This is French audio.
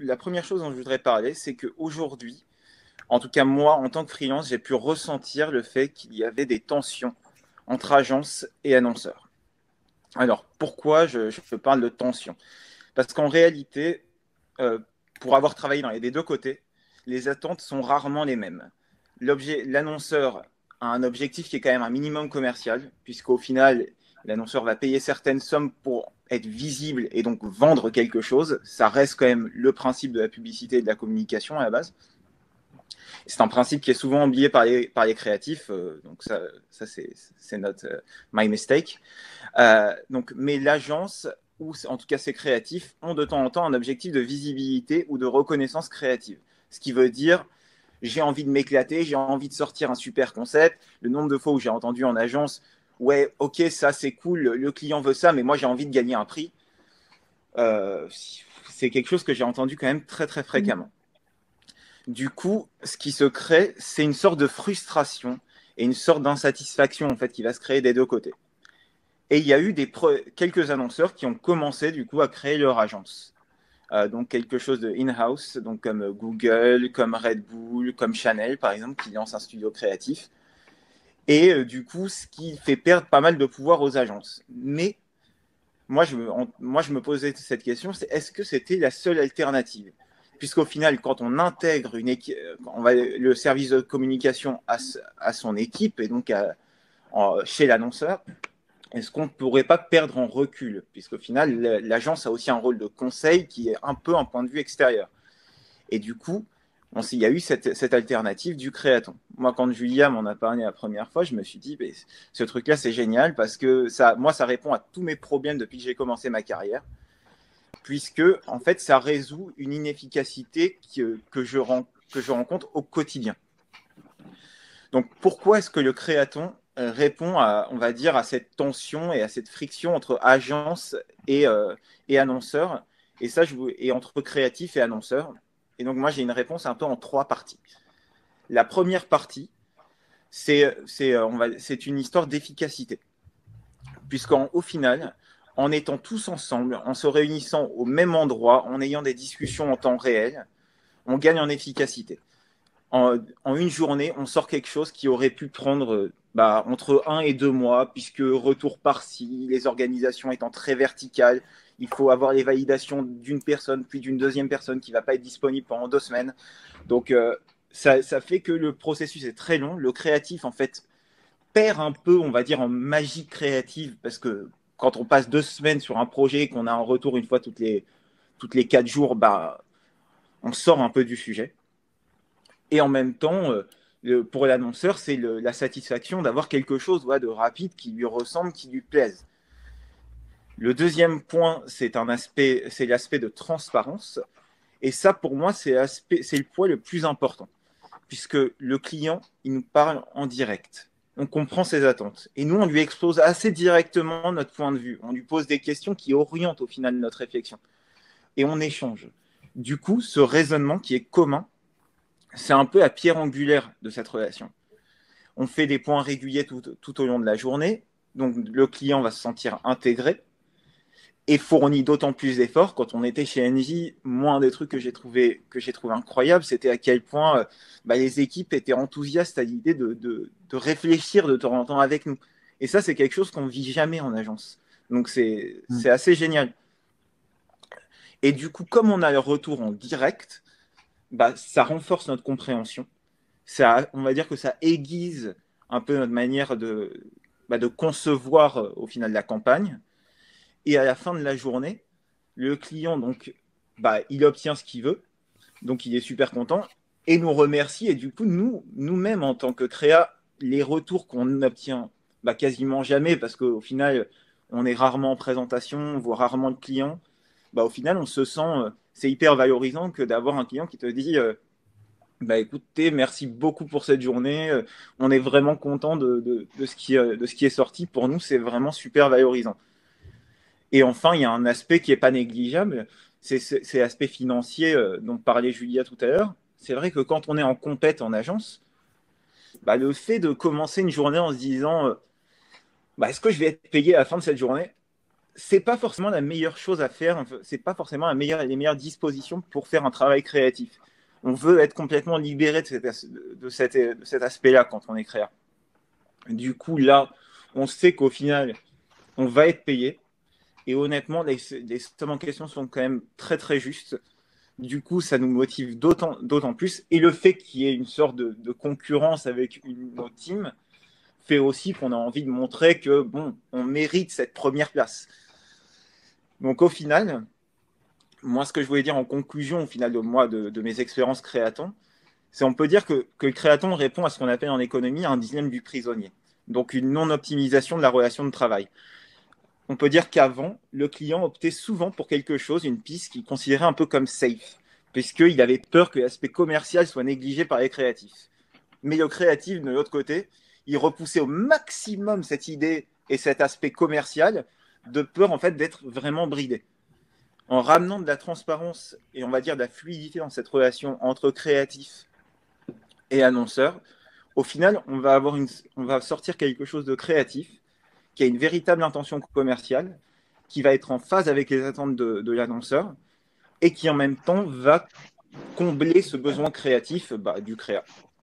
la première chose dont je voudrais parler, c'est qu'aujourd'hui, en tout cas moi, en tant que freelance, j'ai pu ressentir le fait qu'il y avait des tensions entre agences et annonceurs. Alors, pourquoi je parle de tension? Parce qu'en réalité, euh, pour avoir travaillé dans les des deux côtés, les attentes sont rarement les mêmes. L'annonceur a un objectif qui est quand même un minimum commercial, puisqu'au final, l'annonceur va payer certaines sommes pour être visible et donc vendre quelque chose. Ça reste quand même le principe de la publicité et de la communication à la base. C'est un principe qui est souvent oublié par les créatifs, donc ça c'est notre my mistake. Mais l'agence, ou en tout cas ses créatifs, ont de temps en temps un objectif de visibilité ou de reconnaissance créative. Ce qui veut dire, j'ai envie de m'éclater, j'ai envie de sortir un super concept. Le nombre de fois où j'ai entendu en agence, ouais, ok, ça c'est cool, le client veut ça, mais moi j'ai envie de gagner un prix. Euh, c'est quelque chose que j'ai entendu quand même très très fréquemment. Du coup, ce qui se crée, c'est une sorte de frustration et une sorte d'insatisfaction en fait qui va se créer des deux côtés. Et il y a eu quelques annonceurs qui ont commencé du coup à créer leur agence. Donc quelque chose de in-house, donc comme Google, comme Red Bull, comme Chanel par exemple, qui lance un studio créatif. Et du coup, ce qui fait perdre pas mal de pouvoir aux agences. Mais moi, je me posais cette question, c'est est-ce que c'était la seule alternative? Puisqu'au final, quand on intègre le service de communication à son équipe et donc chez l'annonceur, est-ce qu'on ne pourrait pas perdre en recul? Puisqu'au final, l'agence a aussi un rôle de conseil qui est un peu un point de vue extérieur. Et du coup, il y a eu cette alternative du créaton. Moi, quand Julia m'en a parlé la première fois, je me suis dit, ce truc-là, c'est génial parce que ça répond à tous mes problèmes depuis que j'ai commencé ma carrière, puisque, en fait, ça résout une inefficacité que je rencontre au quotidien. Donc, pourquoi est-ce que le créaton répond on va dire, à cette tension et à cette friction entre agence et annonceur, et entre créatif et annonceur? Et donc, moi, j'ai une réponse un peu en trois parties. La première partie, c'est une histoire d'efficacité. Puisqu'au final, en étant tous ensemble, en se réunissant au même endroit, en ayant des discussions en temps réel, on gagne en efficacité. En une journée, on sort quelque chose qui aurait pu prendre entre 1 et 2 mois, puisque retour par-ci, les organisations étant très verticales, il faut avoir les validations d'une personne, puis d'une deuxième personne qui ne va pas être disponible pendant 2 semaines. Donc, ça fait que le processus est très long. Le créatif, en fait, perd un peu, on va dire, en magie créative, parce que quand on passe 2 semaines sur un projet, qu'on a un retour une fois toutes les 4 jours, on sort un peu du sujet. Et en même temps, pour l'annonceur, c'est la satisfaction d'avoir quelque chose de rapide qui lui ressemble, qui lui plaise. Le deuxième point, c'est l'aspect de transparence. Et ça, pour moi, c'est le point le plus important, puisque le client, il nous parle en direct. On comprend ses attentes. Et nous, on lui expose assez directement notre point de vue. On lui pose des questions qui orientent au final notre réflexion. Et on échange. Du coup, ce raisonnement qui est commun, c'est un peu la pierre angulaire de cette relation. On fait des points réguliers tout au long de la journée. Donc, le client va se sentir intégré et fournit d'autant plus d'efforts. Quand on était chez Engie, moi, un des trucs que j'ai trouvé incroyable, c'était à quel point les équipes étaient enthousiastes à l'idée de réfléchir de temps en temps avec nous. Et ça, c'est quelque chose qu'on ne vit jamais en agence. Donc, c'est assez génial. Et du coup, comme on a le retour en direct, ça renforce notre compréhension. On va dire que ça aiguise un peu notre manière de concevoir au final la campagne. Et à la fin de la journée, le client, donc, il obtient ce qu'il veut, donc il est super content et nous remercie. Et du coup, nous-mêmes, en tant que créa, les retours qu'on obtient quasiment jamais, parce qu'au final, on est rarement en présentation, on voit rarement le client, au final, on se sent, c'est hyper valorisant que d'avoir un client qui te dit écoutez, merci beaucoup pour cette journée. On est vraiment content de ce qui est sorti. Pour nous, c'est vraiment super valorisant. Et enfin, il y a un aspect qui n'est pas négligeable, c'est l'aspect financier dont parlait Julia tout à l'heure. C'est vrai que quand on est en compète en agence, le fait de commencer une journée en se disant est-ce que je vais être payé à la fin de cette journée, c'est pas forcément la meilleure chose à faire, c'est pas forcément les meilleures dispositions pour faire un travail créatif. On veut être complètement libéré de cet aspect-là quand on est créa. Du coup, là, on sait qu'au final, on va être payé. Et honnêtement, les sommes en question sont quand même très très justes. Du coup, ça nous motive d'autant plus. Et le fait qu'il y ait une sorte de concurrence avec nos teams fait aussi qu'on a envie de montrer que, bon, on mérite cette première place. Donc au final, moi, ce que je voulais dire en conclusion, au final de mes expériences créatons, c'est on peut dire que le créaton répond à ce qu'on appelle en économie un dilemme du prisonnier. Donc une non-optimisation de la relation de travail. On peut dire qu'avant, le client optait souvent pour quelque chose, une piste qu'il considérait un peu comme safe, puisqu'il avait peur que l'aspect commercial soit négligé par les créatifs. Mais le créatif, de l'autre côté, il repoussait au maximum cette idée et cet aspect commercial de peur en fait d'être vraiment bridé. En ramenant de la transparence et on va dire de la fluidité dans cette relation entre créatif et annonceur, au final, on va sortir quelque chose de créatif qui a une véritable intention commerciale, qui va être en phase avec les attentes de l'annonceur et qui en même temps va combler ce besoin créatif du créa.